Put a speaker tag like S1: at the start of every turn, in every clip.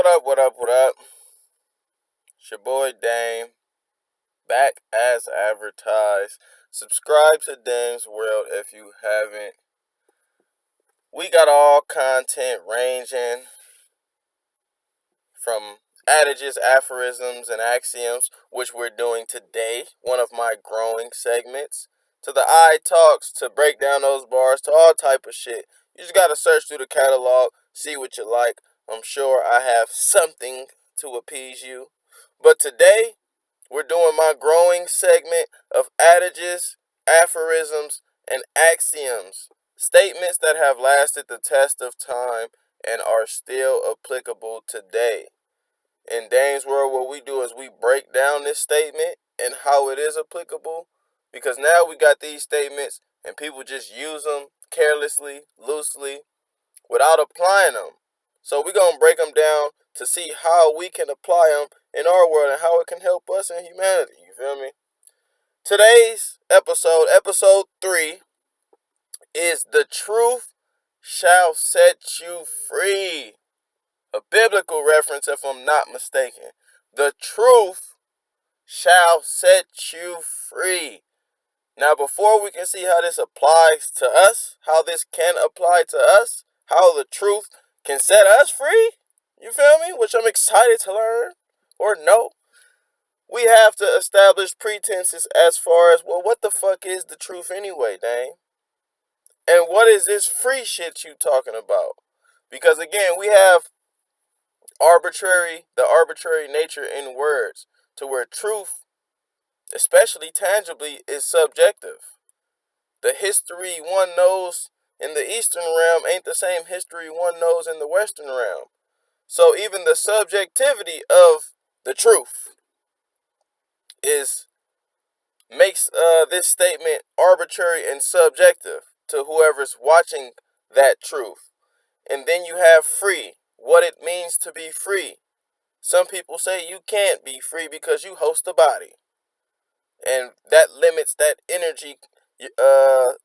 S1: What up, what up, what up? It's your boy Dame, back as advertised. Subscribe to Dame's World if you haven't. We got all content ranging from Adages, Aphorisms, and Axioms, which we're doing today, one of my growing segments, to the I Talks, to break down those bars, to all type of shit. You just gotta search through the catalog, see what you like. I'm sure I have something to appease you. But today, we're doing my growing segment of adages, aphorisms, and axioms. Statements that have lasted the test of time and are still applicable today. In Dane's World, what we do is we break down this statement and how it is applicable. Because now we got these statements and people just use them carelessly, loosely, without applying them. So we're going to break them down to see how we can apply them in our world and how it can help us in humanity. You feel me? Today's episode 3, is "The truth shall set you free." A biblical reference, if I'm not mistaken. The truth shall set you free. Now, before we can see how this applies to us, how this can apply to us, how the truth can set us free, you feel me? Which I'm excited to learn or know. We have to establish pretenses as far as, well, what the fuck is the truth anyway, dang? And what is this free shit you talking about? Because again, we have the arbitrary nature in words, to where truth, especially tangibly, is subjective. The history one knows in the Eastern realm ain't the same history one knows in the Western realm. So even the subjectivity of the truth makes this statement arbitrary and subjective to whoever's watching that truth. And then you have free, what it means to be free. Some people say you can't be free because you host a body, and that limits that energy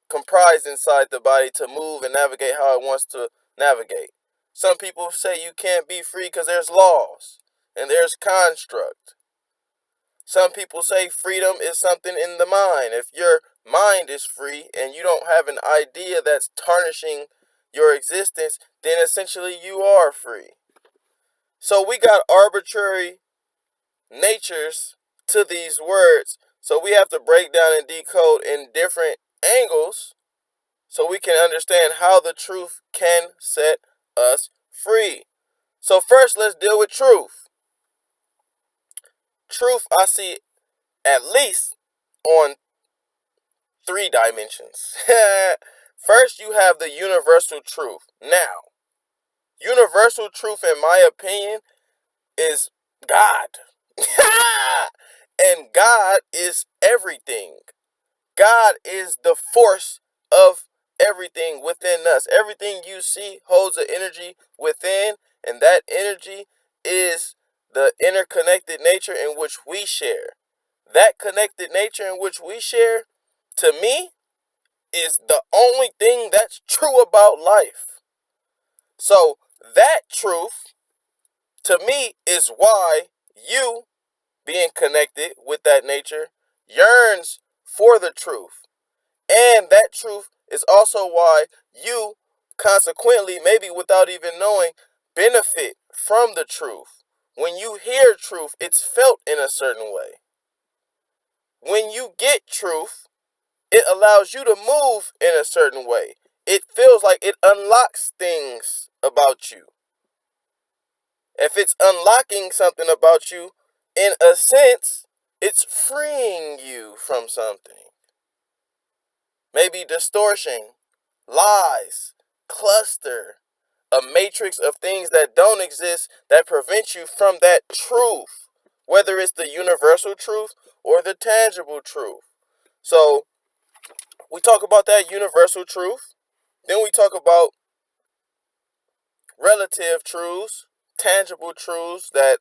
S1: comprised inside the body to move and navigate how it wants to navigate. Some people say you can't be free because there's laws and there's construct. Some people say freedom is something in the mind. If your mind is free and you don't have an idea that's tarnishing your existence, then essentially you are free. So we got arbitrary natures to these words. So we have to break down and decode in different angles so we can understand how the truth can set us free. So first, let's deal with truth. Truth I see at least on 3 dimensions. First, you have the universal truth. Now, universal truth, in my opinion, is God. And God is everything. God is the force of everything within us. Everything you see holds an energy within, and that energy is the interconnected nature in which we share. That connected nature in which we share, to me, is the only thing that's true about life. So that truth, to me, is why you, being connected with that nature, yearns for the truth. And that truth is also why you, consequently, maybe without even knowing, benefit from the truth. When you hear truth, it's felt in a certain way. When you get truth, it allows you to move in a certain way. It feels like it unlocks things about you. If it's unlocking something about you, in a sense, it's freeing you from something. Maybe distortion, lies, cluster, a matrix of things that don't exist that prevent you from that truth, whether it's the universal truth or the tangible truth. So, we talk about that universal truth. Then we talk about relative truths, tangible truths that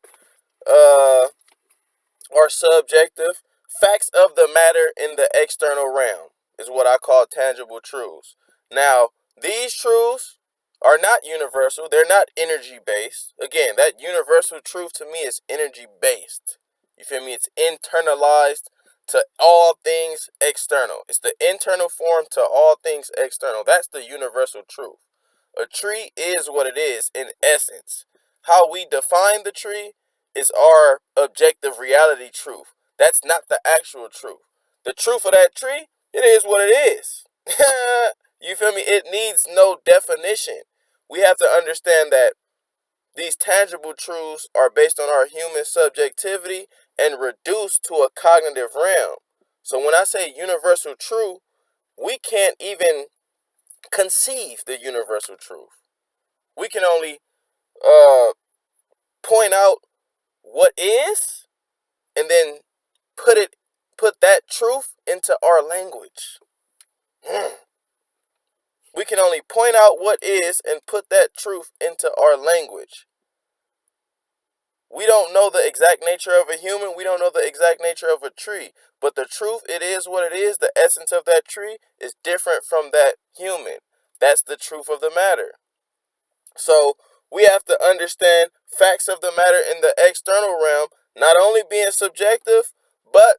S1: are subjective. Facts of the matter in the external realm is what I call tangible truths. Now, these truths are not universal. They're not energy based. Again, that universal truth to me is energy based. You feel me? It's internalized to all things external. It's the internal form to all things external. That's the universal truth. A tree is what it is in essence. How we define the tree is our objective reality truth. That's not the actual truth. The truth of that tree, it is what it is. You feel me? It needs no definition. We have to understand that these tangible truths are based on our human subjectivity and reduced to a cognitive realm. So when I say universal truth, we can't even conceive the universal truth. We can only uh, point out what is and then put that truth into our language. We can only point out what is and put that truth into our language. We don't know the exact nature of a human. We don't know the exact nature of a tree. But the truth, it is what it is. The essence of that tree is different from that human. That's the truth of the matter. So we have to understand facts of the matter in the external realm, not only being subjective, but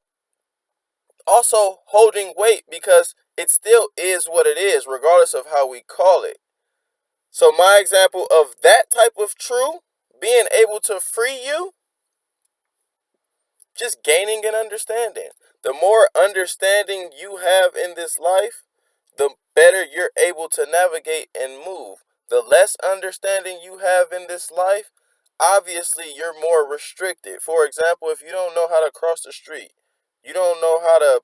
S1: also holding weight because it still is what it is, regardless of how we call it. So my example of that type of true being able to free you, just gaining an understanding. The more understanding you have in this life, the better you're able to navigate and move. The less understanding you have in this life, obviously you're more restricted. For example, if you don't know how to cross the street, you don't know how to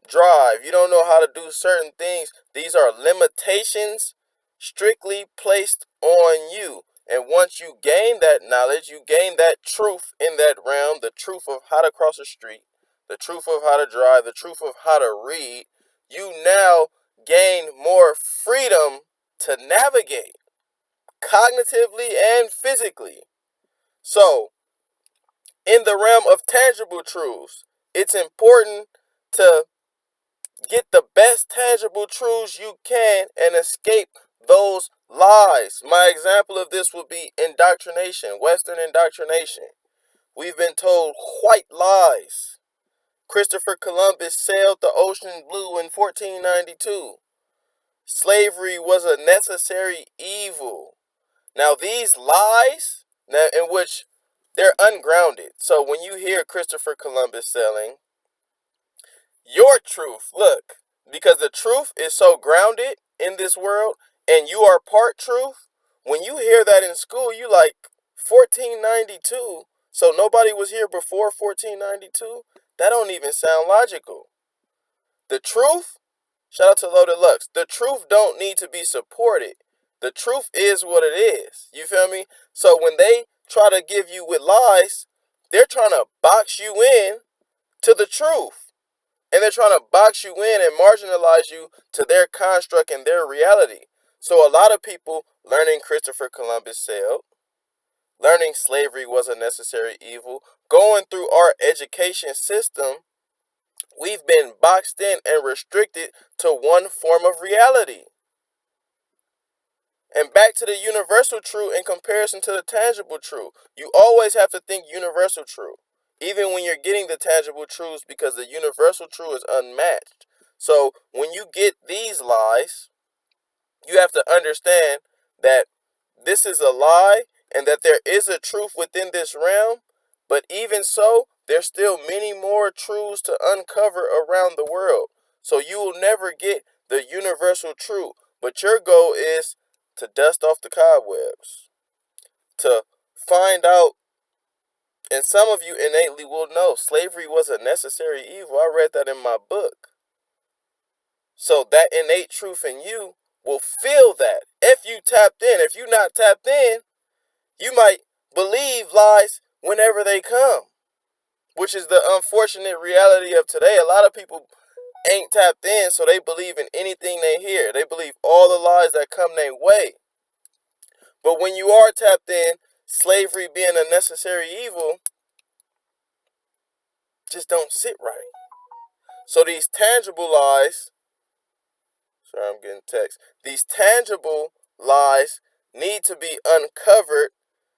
S1: drive, you don't know how to do certain things, these are limitations strictly placed on you. And once you gain that knowledge, you gain that truth in that realm, the truth of how to cross a street, the truth of how to drive, the truth of how to read, you now gain more freedom to navigate cognitively and physically. So, in the realm of tangible truths, it's important to get the best tangible truths you can and escape those lies. My example of this would be indoctrination, Western indoctrination. We've been told white lies. Christopher Columbus sailed the ocean blue in 1492. Slavery was a necessary evil. Now these lies, now in which they're ungrounded. So when you hear Christopher Columbus sailing, your truth, look, because the truth is so grounded in this world and you are part truth, when you hear that in school, you like 1492. So nobody was here before 1492? That don't even sound logical. The truth, shout out to Loaded Lux, the truth don't need to be supported. The truth is what it is. You feel me? So when they try to give you with lies, they're trying to box you in to the truth. And they're trying to box you in and marginalize you to their construct and their reality. So a lot of people learning Christopher Columbus sailed, learning slavery was a necessary evil, going through our education system, we've been boxed in and restricted to one form of reality. And back to the universal truth in comparison to the tangible truth. You always have to think universal truth, even when you're getting the tangible truths, because the universal truth is unmatched. So when you get these lies, you have to understand that this is a lie and that there is a truth within this realm. But even so, there's still many more truths to uncover around the world. So you will never get the universal truth. But your goal is to dust off the cobwebs, to find out, and some of you innately will know slavery was a necessary evil. I read that in my book. So that innate truth in you will feel that. If you tapped in, if you're not tapped in, you might believe lies whenever they come, which is the unfortunate reality of today. A lot of people ain't tapped in, so they believe in anything they hear. They believe all the lies that come their way. But when you are tapped in, slavery being a necessary evil just don't sit right. So these tangible lies, sorry, I'm getting text. These tangible lies need to be uncovered.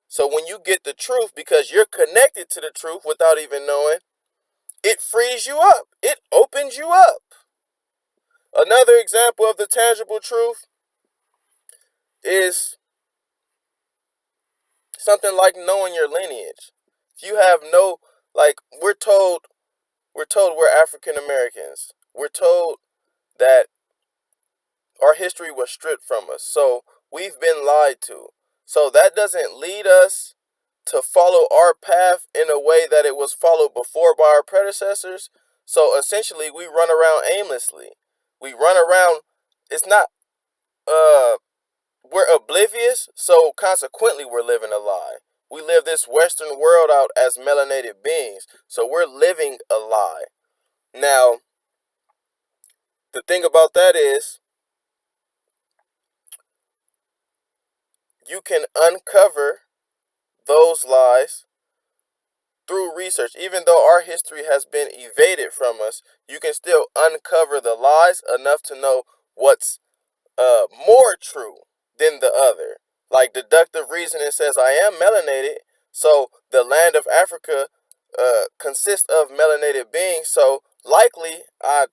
S1: So when you get the truth, because you're connected to the truth without even knowing, it frees you up. It opens you up. Another example of the tangible truth is something like knowing your lineage. If you have no, like, we're told we're African Americans. We're told that our history was stripped from us. So we've been lied to. So that doesn't lead us to follow our path in a way that it was followed before by our predecessors. So essentially we run around aimlessly. We run around, it's not uh we're oblivious, so consequently we're living a lie. We live this Western world out as melanated beings, so we're living a lie. Now, the thing about that is, you can uncover those lies through research. Even though our history has been evaded from us, you can still uncover the lies enough to know what's more true than the other. Like deductive reasoning says, I am melanated, so the land of Africa consists of melanated beings, so likely I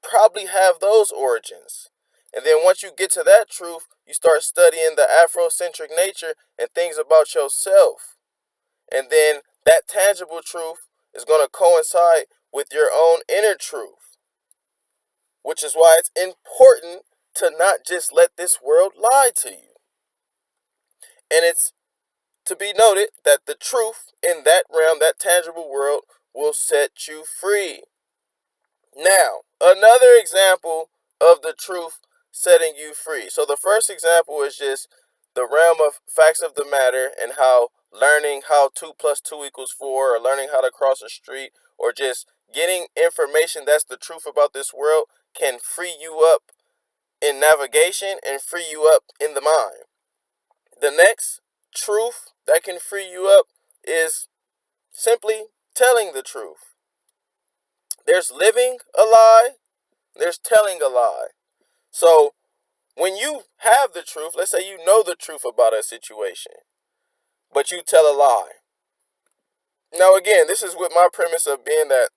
S1: probably have those origins. And then once you get to that truth, you start studying the Afrocentric nature and things about yourself. And then that tangible truth is going to coincide with your own inner truth, which is why it's important to not just let this world lie to you. And it's to be noted that the truth in that realm, that tangible world, will set you free. Now, another example of the truth setting you free. So the first example is just the realm of facts of the matter and how learning how 2 plus 2 equals 4, or learning how to cross a street, or just getting information that's the truth about this world can free you up in navigation and free you up in the mind. The next truth that can free you up is simply telling the truth. There's living a lie, there's telling a lie. So when you have the truth, let's say you know the truth about a situation, but you tell a lie. Now again, this is with my premise of being that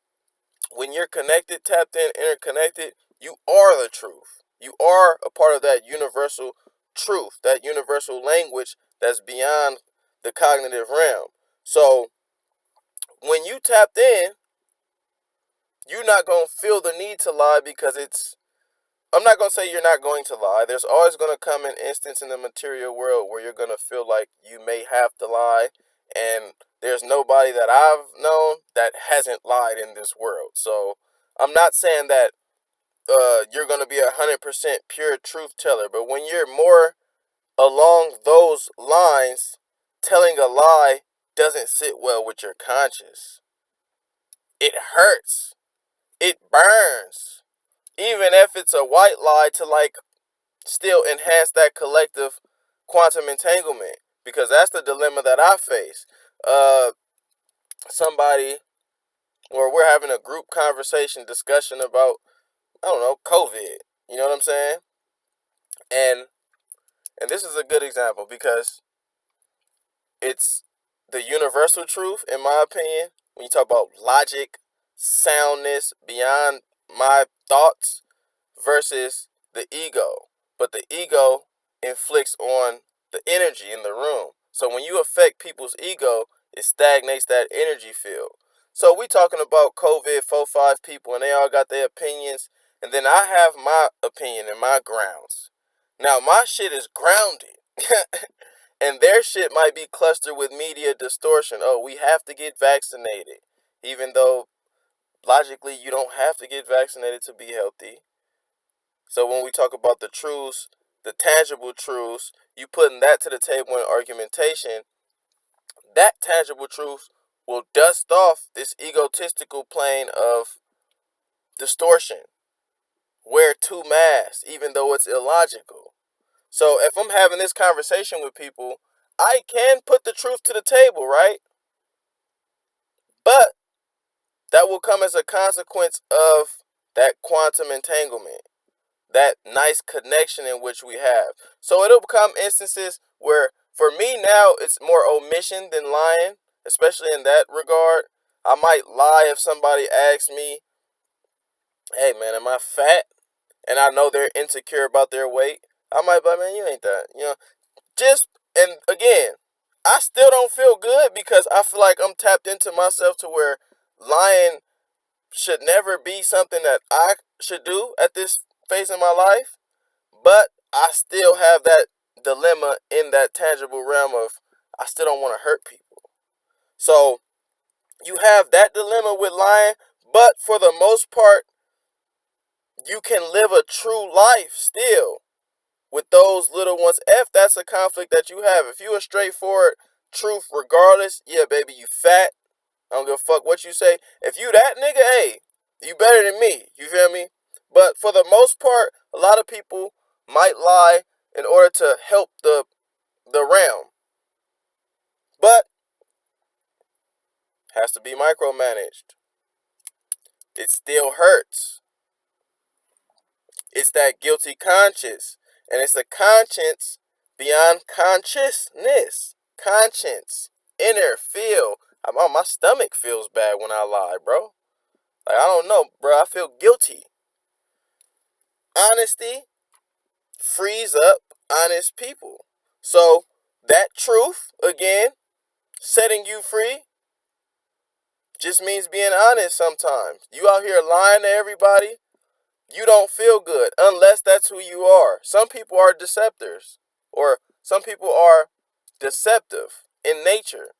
S1: when you're connected, tapped in, interconnected, you are the truth. You are a part of that universal truth, that universal language that's beyond the cognitive realm. So when you tapped in, you're not going to feel the need to lie because I'm not going to say you're not going to lie. There's always going to come an instance in the material world where you're going to feel like you may have to lie. And there's nobody that I've known that hasn't lied in this world. So I'm not saying that you're going to be 100% pure truth teller. But when you're more along those lines, telling a lie doesn't sit well with your conscience. It hurts. It burns. Even if it's a white lie to like still enhance that collective quantum entanglement. Because that's the dilemma that I face. Somebody, or we're having a group conversation discussion about, I don't know, COVID. You know what I'm saying? And this is a good example because it's the universal truth, in my opinion. When you talk about logic, soundness beyond my thoughts versus the ego. But the ego inflicts on the energy in the room. So when you affect people's ego, it stagnates that energy field. So we talking about COVID, 4-5 people, and they all got their opinions. And then I have my opinion and my grounds. Now my shit is grounded. And their shit might be clustered with media distortion. Oh, we have to get vaccinated. Even though logically you don't have to get vaccinated to be healthy. So when we talk about the truths, the tangible truths, you putting that to the table in argumentation, that tangible truth will dust off this egotistical plane of distortion. Wear 2 masks, even though it's illogical. So if I'm having this conversation with people, I can put the truth to the table, right? But that will come as a consequence of that quantum entanglement. that nice connection in which we have. So it'll become instances where, for me now, it's more omission than lying, especially in that regard. I might lie if somebody asks me, hey man, am I fat? And I know they're insecure about their weight. I might be like, man, you ain't that. Just, and again, I still don't feel good because I feel like I'm tapped into myself to where lying should never be something that I should do at this phase in my life. But I still have that dilemma in that tangible realm of I still don't want to hurt people. So you have that dilemma with lying, but for the most part, you can live a true life still with those little ones. If that's a conflict that you have, if you are straightforward truth regardless, yeah, baby, you fat. I don't give a fuck what you say. If you that nigga, hey, you better than me. You feel me? But for the most part, a lot of people might lie in order to help the realm. But has to be micromanaged. It still hurts. It's that guilty conscience. And it's the conscience beyond consciousness. Conscience. Inner feel. My stomach feels bad when I lie, bro. Like, I don't know, bro. I feel guilty. Honesty frees up honest people. So, that truth, again, setting you free, just means being honest sometimes. You out here lying to everybody, you don't feel good unless that's who you are. Some people are deceptors, or some people are deceptive in nature.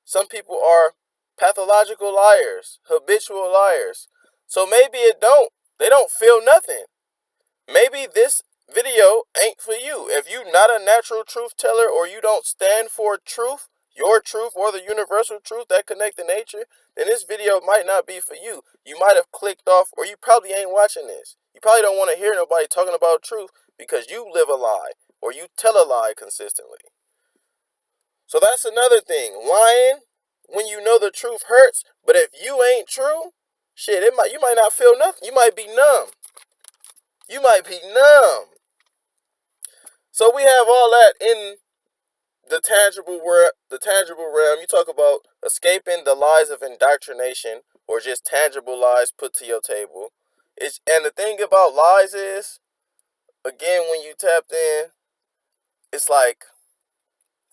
S1: Some people are pathological liars, habitual liars. So maybe they don't feel nothing. Maybe this video ain't for you. If you're not a natural truth teller, or you don't stand for truth, your truth, or the universal truth that connect to nature, then this video might not be for you. You might have clicked off, or you probably ain't watching this. You probably don't want to hear nobody talking about truth because you live a lie, or you tell a lie consistently. So that's another thing. Lying when you know the truth hurts, but if you ain't true, shit, you might not feel nothing. You might be numb. You might be numb. So we have all that in the tangible world, the tangible realm. You talk about escaping the lies of indoctrination, or just tangible lies put to your table. And the thing about lies is, again, when you tapped in, it's like,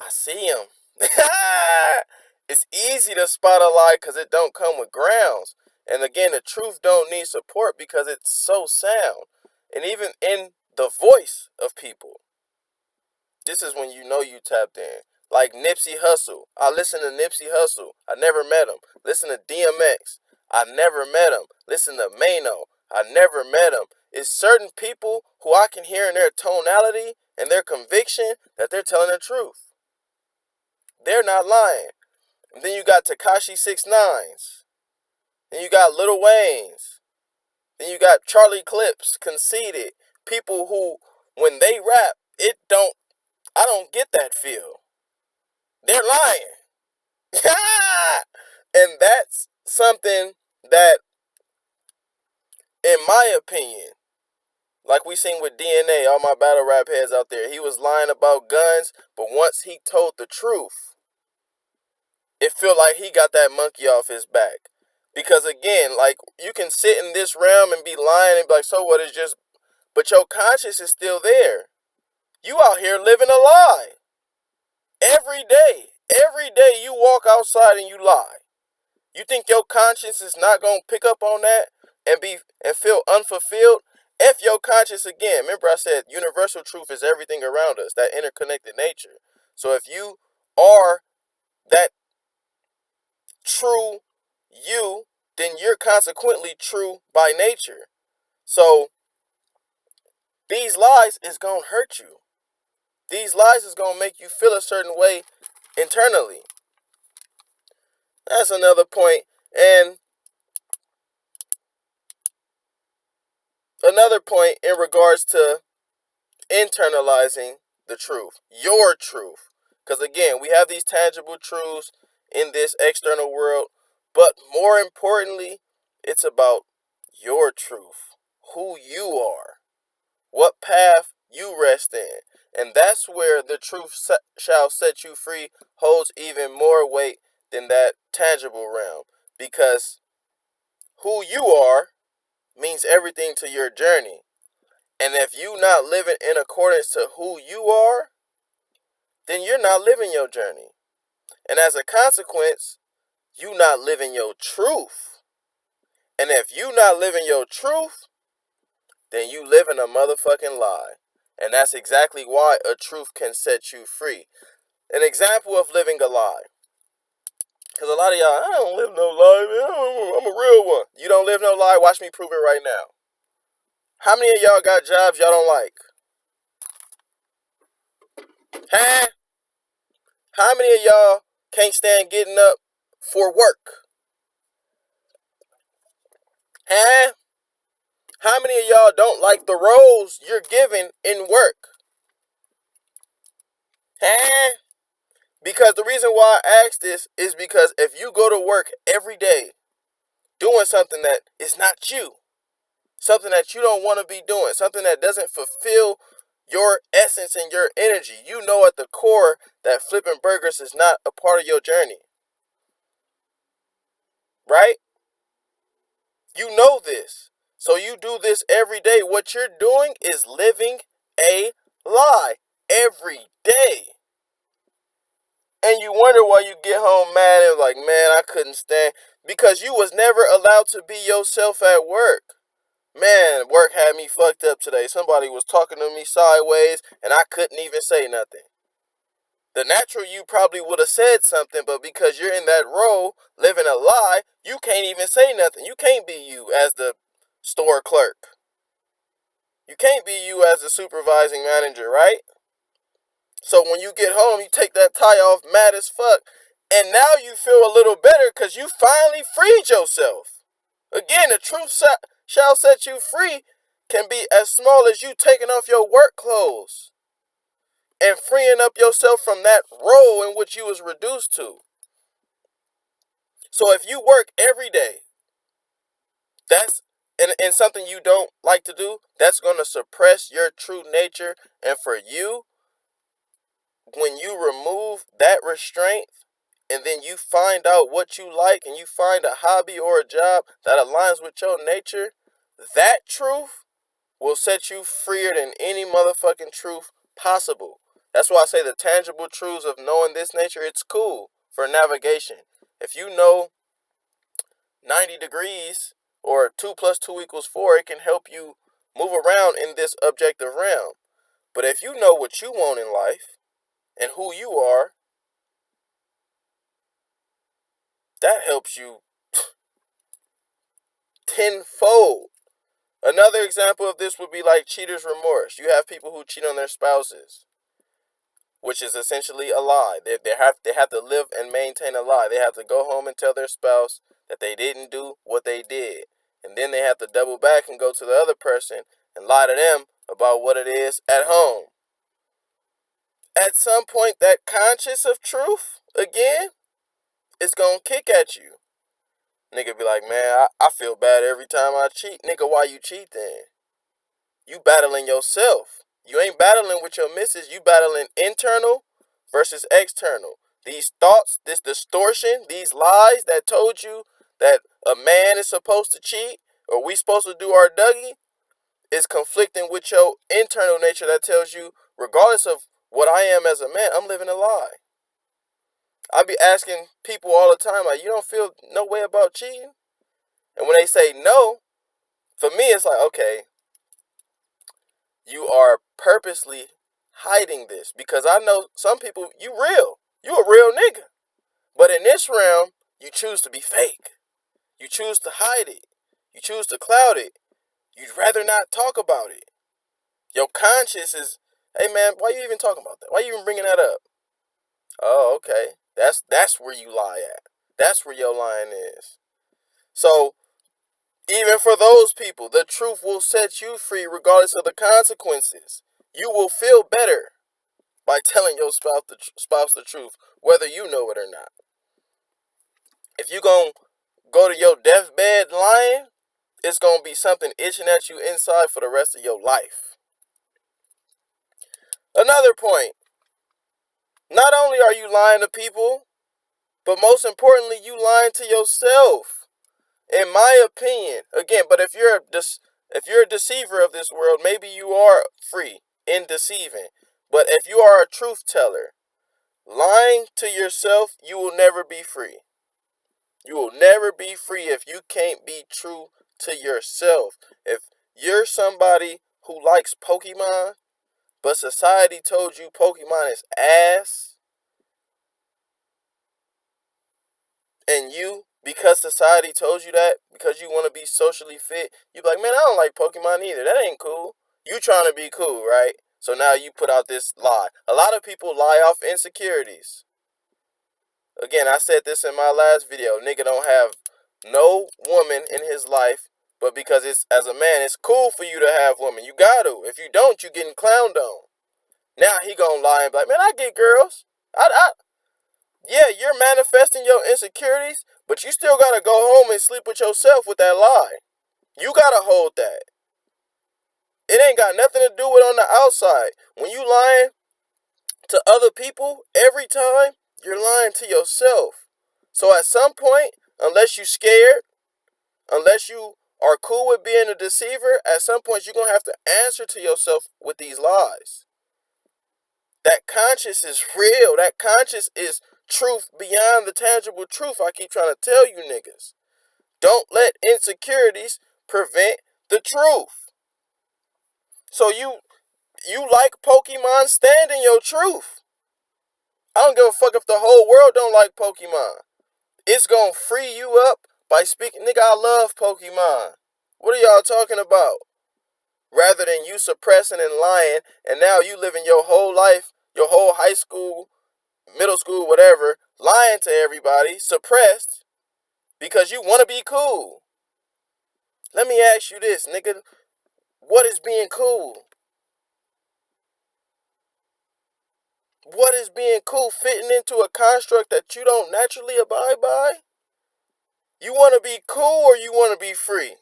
S1: I see him. It's easy to spot a lie because it don't come with grounds. And again, the truth don't need support because it's so sound. And even in the voice of people, this is when you know you tapped in. Like Nipsey Hussle. I listen to Nipsey Hussle. I never met him. Listen to DMX. I never met him. Listen to Mano. I never met him. It's certain people who I can hear in their tonality and their conviction that they're telling the truth. They're not lying. And then you got Tekashi 6ix. Then you got Lil Wayne's. Then you got Charlie Clips, Conceited. People who, when they rap, I don't get that feel. They're lying. And that's something that, in my opinion, like we seen with DNA, all my battle rap heads out there, he was lying about guns, but once he told the truth, it felt like he got that monkey off his back. Because again, like, you can sit in this realm and be lying and be like, so what, is just, but your conscience is still there. You out here living a lie. Every day. Every day you walk outside and you lie. You think your conscience is not going to pick up on that and feel unfulfilled? If your conscience, again, remember I said universal truth is everything around us, that interconnected nature. So if you are that true you, then you're consequently true by nature. So these lies is going to hurt you. These lies is going to make you feel a certain way internally. That's another point. And another point in regards to internalizing the truth, your truth. Because again, we have these tangible truths in this external world, but more importantly, it's about your truth, who you are, what path you rest in. And that's where the truth shall set you free holds even more weight than that tangible realm. Because who you are means everything to your journey. And if you not living in accordance to who you are, then you're not living your journey. And as a consequence, you not living your truth. And if you not living your truth, then you live in a motherfucking lie. And that's exactly why a truth can set you free. An example of living a lie. Because a lot of y'all, I don't live no lie, man. I'm a real one. You don't live no lie? Watch me prove it right now. How many of y'all got jobs y'all don't like? Huh? How many of y'all can't stand getting up for work? Huh? How many of y'all don't like the roles you're given in work? Huh? Because the reason why I ask this is because if you go to work every day doing something that is not you, something that you don't want to be doing, something that doesn't fulfill your essence and your energy, you know at the core that flipping burgers is not a part of your journey. Right? You know this. So you do this every day. What you're doing is living a lie every day. And you wonder why you get home mad and like, man, I couldn't stand. Because you was never allowed to be yourself at work. Man, work had me fucked up today. Somebody was talking to me sideways and I couldn't even say nothing. The natural you probably would have said something, but because you're in that role, living a lie, you can't even say nothing. You can't be you as the store clerk. You can't be you as the supervising manager, right? So when you get home, you take that tie off mad as fuck. And now you feel a little better because you finally freed yourself. Again, the truth shall set you free can be as small as you taking off your work clothes and freeing up yourself from that role in which you was reduced to. So if you work every day, that's and something you don't like to do, that's going to suppress your true nature. And for you, when you remove that restraint and then you find out what you like and you find a hobby or a job that aligns with your nature, that truth will set you freer than any motherfucking truth possible. That's why I say the tangible truths of knowing this nature, it's cool for navigation. If you know 90 degrees or 2 plus 2 equals 4, it can help you move around in this objective realm. But if you know what you want in life and who you are, that helps you tenfold. Another example of this would be like cheater's remorse. You have people who cheat on their spouses, which is essentially a lie. They have to live and maintain a lie. They have to go home and tell their spouse that they didn't do what they did. And then they have to double back and go to the other person and lie to them about what it is at home. At some point, that conscience of truth, again, is going to kick at you. Nigga be like, man, I feel bad every time I cheat. Nigga, why you cheat then? You battling yourself. You ain't battling with your missus. You battling internal versus external. These thoughts, this distortion, these lies that told you that a man is supposed to cheat or we supposed to do our Dougie is conflicting with your internal nature that tells you, regardless of what I am as a man, I'm living a lie. I be asking people all the time, like, you don't feel no way about cheating? And when they say no, for me, it's like, okay, you are purposely hiding this. Because I know some people, you real. You a real nigga. But in this realm, you choose to be fake. You choose to hide it. You choose to cloud it. You'd rather not talk about it. Your conscience is, hey man, why you even talking about that? Why you even bringing that up? Oh, okay. That's where you lie at. That's where your lying is. So, even for those people, the truth will set you free regardless of the consequences. You will feel better by telling your spouse the truth, whether you know it or not. If you going to go to your deathbed lying, it's going to be something itching at you inside for the rest of your life. Another point. Not only are you lying to people, but most importantly, you lying to yourself. In my opinion, again, but if you're a deceiver of this world, maybe you are free in deceiving. But if you are a truth teller, lying to yourself, you will never be free. You will never be free if you can't be true to yourself. If you're somebody who likes Pokemon, but society told you Pokemon is ass, and you, because society told you that, because you want to be socially fit, you be like, man, I don't like Pokemon either. That ain't cool. You trying to be cool, right? So now you put out this lie. A lot of people lie off insecurities. Again, I said this in my last video. Nigga don't have no woman in his life, but because it's as a man, it's cool for you to have women. You got to. If you don't, you getting clowned on. Now he gonna lie and be like, man, I get girls. Yeah, you're manifesting your insecurities, but you still gotta go home and sleep with yourself with that lie. You gotta hold that. It ain't got nothing to do with on the outside. When you lying to other people every time, you're lying to yourself. So at some point, unless you scared, unless you are cool with being a deceiver, at some point you're gonna have to answer to yourself with these lies. That conscience is real. That conscience is truth beyond the tangible truth. I keep trying to tell you niggas. Don't let insecurities prevent the truth. So you like Pokemon, stand in your truth. I don't give a fuck if the whole world don't like Pokemon. It's gonna free you up by speaking. Nigga, I love Pokemon. What are y'all talking about? Rather than you suppressing and lying, and now you living your whole life, your whole high school, middle school, whatever, lying to everybody, suppressed, because you want to be cool. Let me ask you this, nigga. What is being cool? What is being cool? Fitting into a construct that you don't naturally abide by? You want to be cool or you want to be free?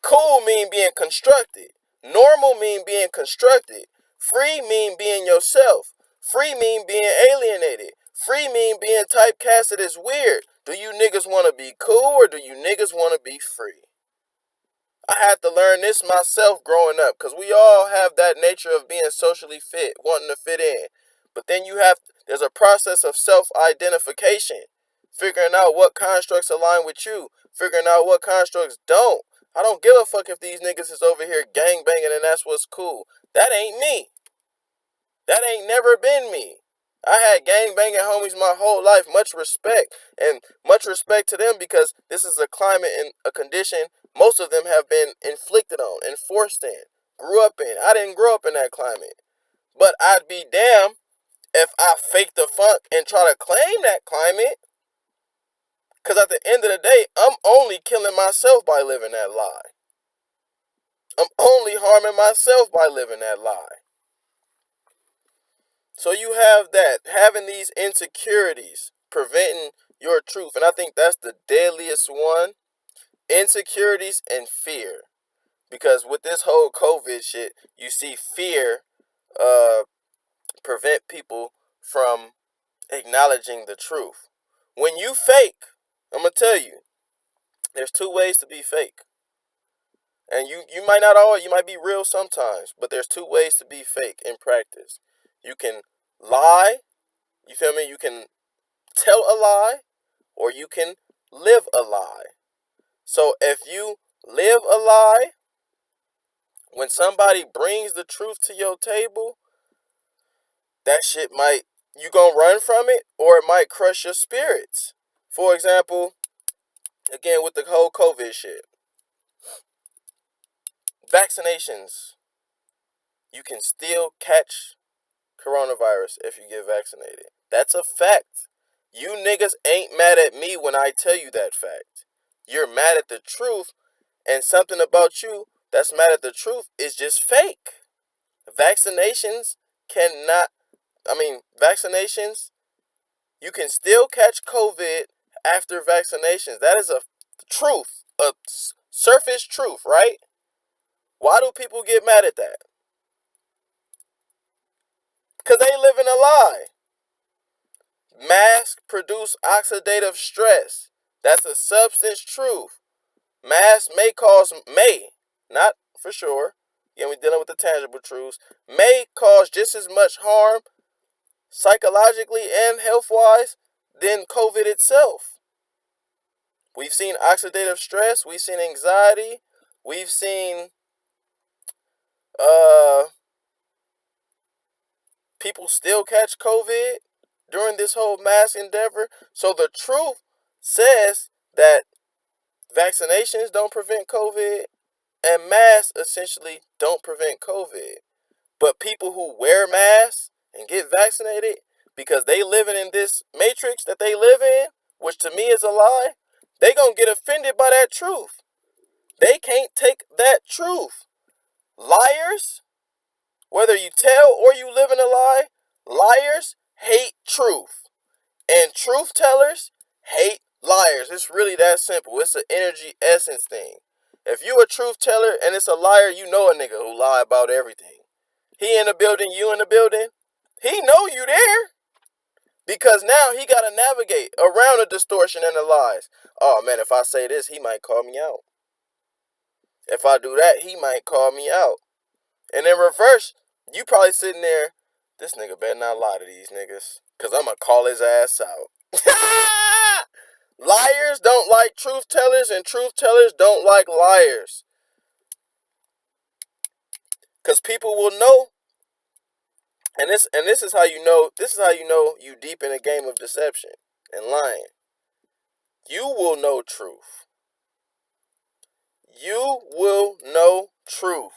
S1: Cool mean being constructed. Normal mean being constructed. Free mean being yourself. Free mean being alienated. Free mean being typecasted as weird. Do you niggas want to be cool or do you niggas want to be free? I had to learn this myself growing up because we all have that nature of being socially fit, wanting to fit in. But then there's a process of self-identification, figuring out what constructs align with you, figuring out what constructs don't. I don't give a fuck if these niggas is over here gang banging and that's what's cool. That ain't me. That ain't never been me. I had gang banging homies my whole life. Much respect. And much respect to them because this is a climate and a condition most of them have been inflicted on and forced in. Grew up in. I didn't grow up in that climate. But I'd be damned if I fake the funk and try to claim that climate. Because at the end of the day, I'm only killing myself by living that lie. I'm only harming myself by living that lie. So you have that, having these insecurities, preventing your truth. And I think that's the deadliest one. Insecurities and fear. Because with this whole COVID shit, you see fear prevent people from acknowledging the truth. When you fake, I'm going to tell you, there's two ways to be fake. And you might not always, you might be real sometimes, but there's two ways to be fake in practice. You can lie, you feel me? You can tell a lie, or you can live a lie. So if you live a lie, when somebody brings the truth to your table, that shit might, you gonna run from it, or it might crush your spirits. For example, again with the whole COVID shit, vaccinations, you can still catch coronavirus if you get vaccinated. That's a fact. You niggas ain't mad at me when I tell you that fact. You're mad at the truth, and something about you that's mad at the truth is just fake. Vaccinations cannot, vaccinations, you can still catch COVID after vaccinations. That is a truth, a surface truth, right? Why do people get mad at that? Because they live in a lie. Masks produce oxidative stress. That's a substance truth. Masks not for sure, we're dealing with the tangible truths, may cause just as much harm psychologically and health-wise than COVID itself. We've seen oxidative stress, we've seen anxiety, we've seen people still catch COVID during this whole mask endeavor. So the truth says that vaccinations don't prevent COVID and masks essentially don't prevent COVID. But people who wear masks and get vaccinated because they living in this matrix that they live in, which to me is a lie, they gonna get offended by that truth. They can't take that truth. Liars, whether you tell or you live in a lie, liars hate truth. And truth tellers hate liars. It's really that simple. It's an energy essence thing. If you a truth teller and it's a liar, you know a nigga who lie about everything. He in the building, you in the building. He know you there. Because now he got to navigate around the distortion and the lies. Oh man, if I say this, he might call me out. If I do that, he might call me out. And in reverse, you probably sitting there, this nigga better not lie to these niggas. Because I'm going to call his ass out. Liars don't like truth tellers and truth tellers don't like liars. Because people will know. And this is how you know you deep in a game of deception and lying. You will know truth. You will know truth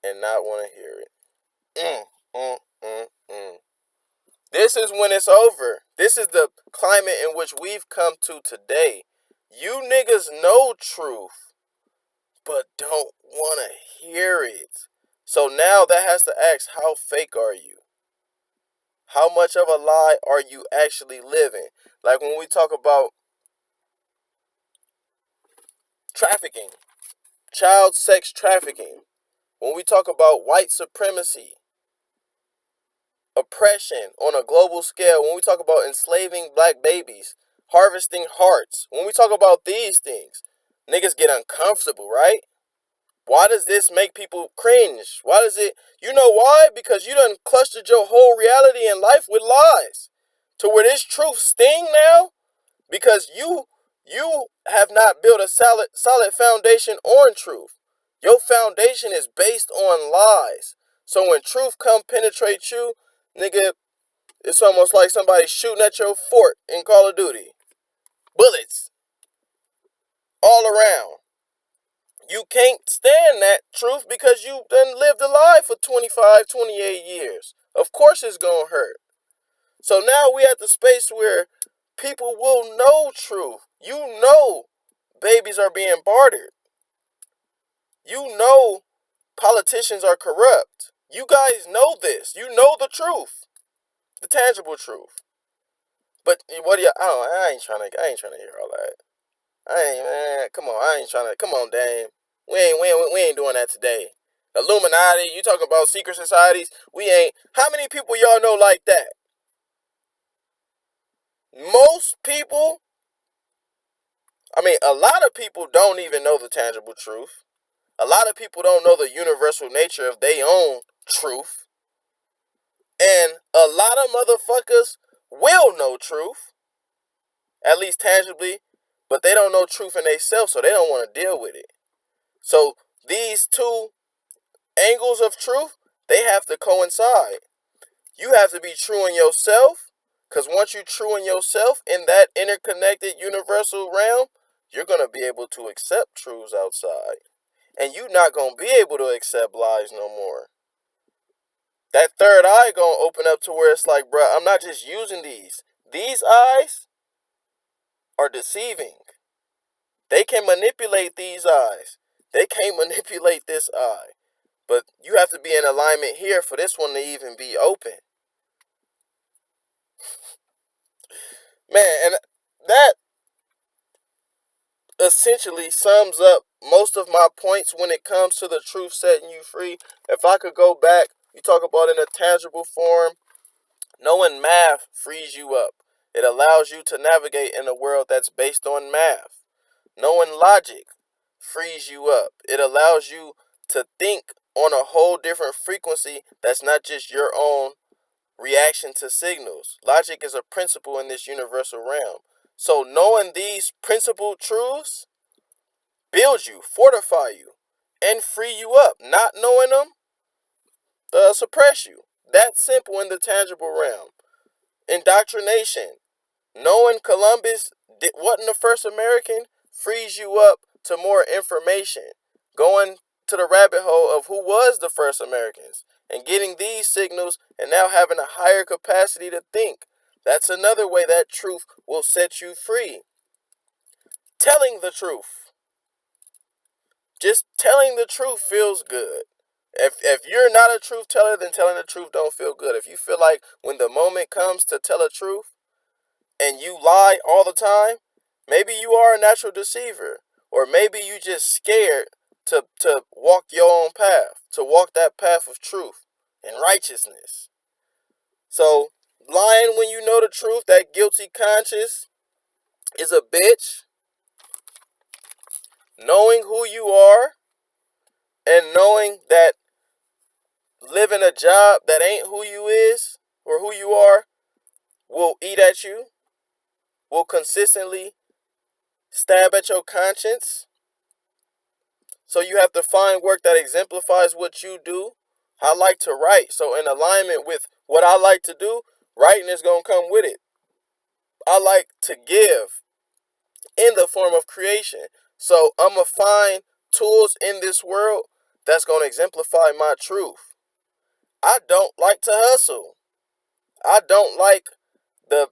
S1: and not want to hear it. This is when it's over. This is the climate in which we've come to today. You niggas know truth, but don't want to hear it. So now that has to ask, how fake are you? How much of a lie are you actually living? Like when we talk about trafficking, child sex trafficking, when we talk about white supremacy, oppression on a global scale, when we talk about enslaving black babies, harvesting hearts, when we talk about these things, niggas get uncomfortable, right? Why does this make people cringe? Why does it, you know why? Because you done clustered your whole reality in life with lies. To where this truth sting now, because you have not built a solid foundation on truth. Your foundation is based on lies. So when truth come penetrate you, nigga, it's almost like somebody shooting at your fort in Call of Duty. Bullets all around. You can't stand that truth because you done lived a lie for 25, 28 years. Of course it's gonna hurt. So now we at the space where people will know truth. You know babies are being bartered. You know politicians are corrupt. You guys know this. You know the truth. The tangible truth. But what do you, I ain't trying to hear all that. Come on, come on, Dame. We ain't doing that today. Illuminati, you talking about secret societies? We ain't. How many people y'all know like that? Most people, a lot of people don't even know the tangible truth. A lot of people don't know the universal nature of their own truth. And a lot of motherfuckers will know truth, at least tangibly, but they don't know truth in themselves, so they don't want to deal with it. So these two angles of truth, they have to coincide. You have to be true in yourself, because once you're true in yourself in that interconnected universal realm, you're going to be able to accept truths outside. And you're not going to be able to accept lies no more. That third eye going to open up to where it's like, bruh, I'm not just using these. These eyes are deceiving. They can manipulate these eyes. They can't manipulate this eye. But you have to be in alignment here for this one to even be open. Man, and that essentially sums up most of my points when it comes to the truth setting you free. If I could go back You talk about in a tangible form, knowing math frees you up. It allows you to navigate in a world that's based on math. Knowing logic frees you up. It allows you to think on a whole different frequency that's not just your own reaction to signals. Logic is a principle in this universal realm. So knowing these principal truths build you, fortify you, and free you up. Not knowing them, suppress you. That's simple in the tangible realm. Indoctrination. Knowing Columbus wasn't the first American frees you up to more information. Going to the rabbit hole of who was the first Americans and getting these signals and now having a higher capacity to think. That's another way that truth will set you free. Telling the truth. Just telling the truth feels good. If you're not a truth teller, then telling the truth don't feel good. If you feel like when the moment comes to tell a truth and you lie all the time, maybe you are a natural deceiver. Or maybe you just scared to walk your own path, to walk that path of truth and righteousness. So lying when you know the truth, that guilty conscience is a bitch. Knowing who you are and knowing that living a job that ain't who you is or who you are will eat at you, will consistently stab at your conscience. So you have to find work that exemplifies what you do. I like to write. So in alignment with what I like to do, writing is going to come with it. I like to give in the form of creation. So I'm going to find tools in this world that's going to exemplify my truth. I don't like to hustle. I don't like the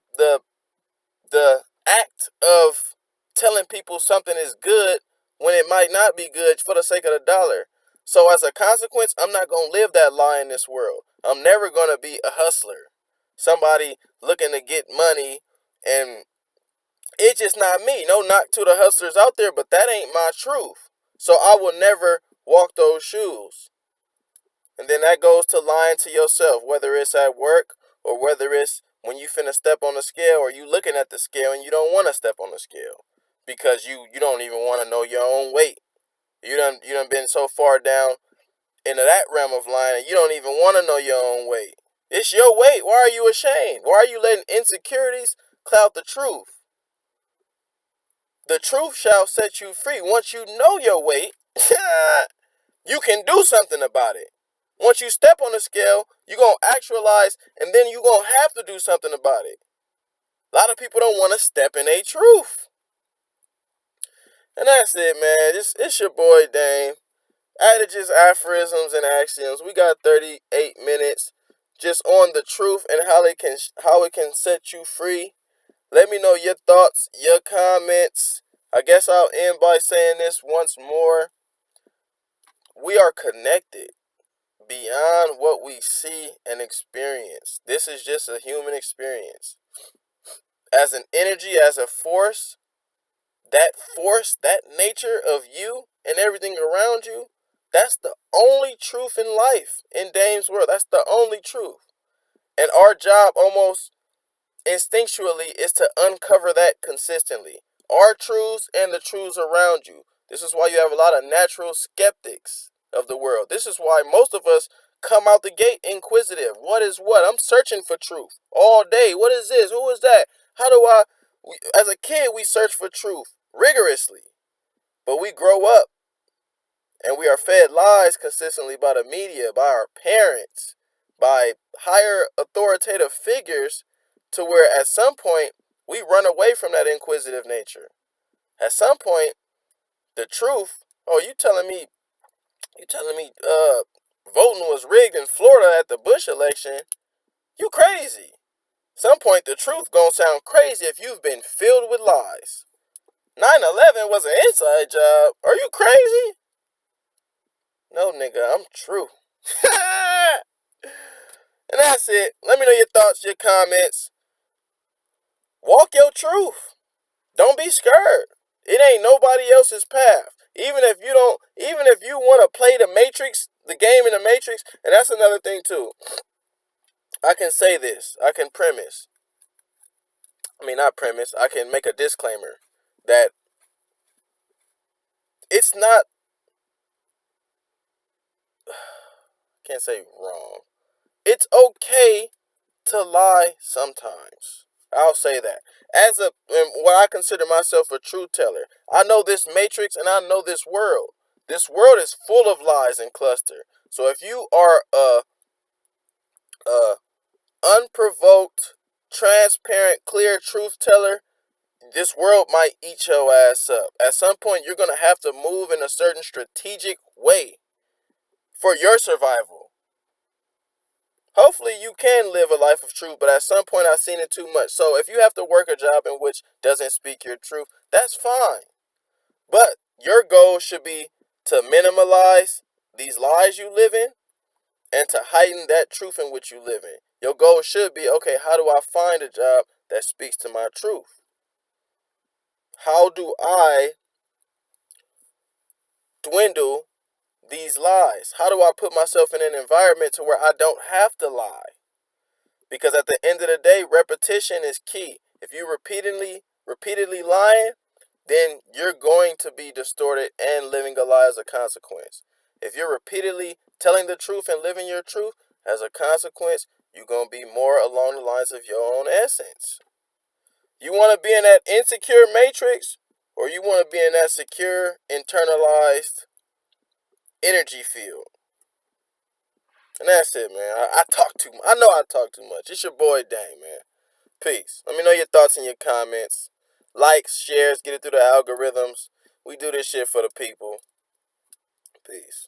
S1: act of telling people something is good when it might not be good for the sake of the dollar. So as a consequence, I'm not going to live that lie in this world. I'm never going to be a hustler. Somebody looking to get money, and it's just not me. No knock to the hustlers out there, but that ain't my truth. So I will never walk those shoes. And then that goes to lying to yourself, whether it's at work or whether it's when you finna step on the scale or you looking at the scale and you don't want to step on the scale because you don't even want to know your own weight. You done been so far down into that realm of lying and you don't even want to know your own weight. It's your weight. Why are you ashamed? Why are you letting insecurities cloud the truth? The truth shall set you free. Once you know your weight, you can do something about it. Once you step on the scale, you're going to actualize, and then you're going to have to do something about it. A lot of people don't want to step in a truth. And that's it, man. It's your boy, Dame. Adages, aphorisms, and axioms. We got 38 minutes just on the truth and how it can set you free. Let me know your thoughts, your comments. I guess I'll end by saying this once more. We are connected beyond what we see and experience. This is just a human experience. As an energy, as a force, that nature of you and everything around you, that's the only truth in life in Dame's world. That's the only truth. And our job almost instinctually is to uncover that consistently. Our truths and the truths around you. This is why you have a lot of natural skeptics of the world. This is why most of us come out the gate inquisitive. What is what? I'm searching for truth all day. What is this? Who is that? How do I? As a kid, we search for truth rigorously. But we grow up and we are fed lies consistently by the media, by our parents, by higher authoritative figures to where at some point we run away from that inquisitive nature. At some point, the truth, oh, you telling me voting was rigged in Florida at the Bush election? You crazy. Some point the truth gonna sound crazy if you've been filled with lies. 9/11 was an inside job. Are you crazy? No, nigga, I'm true. And that's it. Let me know your thoughts, your comments. Walk your truth. Don't be scared. It ain't nobody else's path. Even if you want to play the Matrix, the game in the Matrix, and that's another thing too. I can say this. I can premise. I mean, not premise. I can make a disclaimer that it's not. Can't say wrong. It's okay to lie sometimes. I'll say that. As a what I consider myself a truth teller, I know this matrix and I know this world. This world is full of lies and cluster. So if you are a unprovoked, transparent, clear truth teller, this world might eat your ass up. At some point, you're gonna have to move in a certain strategic way for your survival. Hopefully you can live a life of truth, but at some point I've seen it too much. So if you have to work a job in which doesn't speak your truth, that's fine. But your goal should be to minimalize these lies you live in and to heighten that truth in which you live in. Your goal should be, okay, how do I find a job that speaks to my truth? How do I dwindle these lies? How do I put myself in an environment to where I don't have to lie? Because at the end of the day, repetition is key. If you repeatedly lying, then you're going to be distorted and living a lie as a consequence. If you're repeatedly telling the truth and living your truth, as a consequence, you're going to be more along the lines of your own essence. You want to be in that insecure matrix, or you want to be in that secure, internalized energy field. And that's it, man. I talk too much. I know I talk too much. It's your boy Dang, man. Peace. Let me know your thoughts in your comments. Likes, shares, get it through the algorithms. We do this shit for the people. Peace.